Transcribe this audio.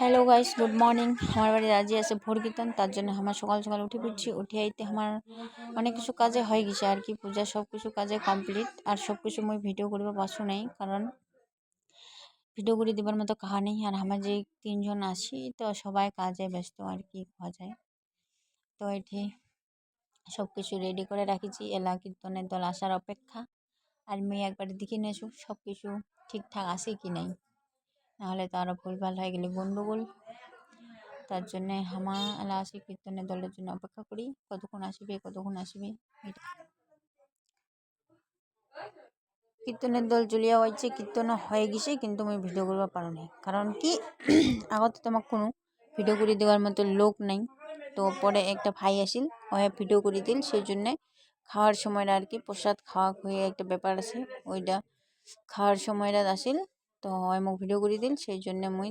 Hello guys, good morning. আমার বাড়ির আজি আছে ভোর কীর্তন, তার জন্য আমার সকাল সকাল উঠে পড়ছি। উঠে আইতে আমার অনেক কিছু কাজে হয়ে গেছে আর কি। পূজা সব কিছু কাজে কমপ্লিট, আর সব কিছু মুই ভিডিও করবো পারছো নাই, কারণ ভিডিও করে দেবার মতো কাহা নেই। আর আমার যে 3 জন আছি, তো সবাই কাজে ব্যস্ত আর কি খাওয়া যায়। তো এটি সব কিছু রেডি করে রাখিছি, এলা কীর্তনের দল আসার অপেক্ষা। আর মেয়ে একবার দেখে নিয়েছো সব কিছু ঠিকঠাক আছে কি নাই, নাহলে তো আরও ভুলভাল হয়ে গেলে গন্ডগোল। তার জন্যে হামা এলা আসি কীর্তনের দলের জন্য অপেক্ষা করি, কতক্ষণ আসবে। কীর্তনের দল চলিয়া হয়েছে, কীর্তন হয়ে গেছে, কিন্তু আমি ভিডিও করবা পারো নাই, কারণ কি আগত তোমার কোনো ভিডিও করে দেওয়ার মতো লোক নাই। তো পরে একটা ভাই আসিল, ওহে ভিডিও করে দিল, সেই জন্যে খাওয়ার সময়টা আর কি প্রসাদ খাওয়া হয়ে একটা ব্যাপার আছে, ওইটা খাওয়ার সময়টা আসিল, তো মোক ভিডিও করে দিল, সেই জন্য মুই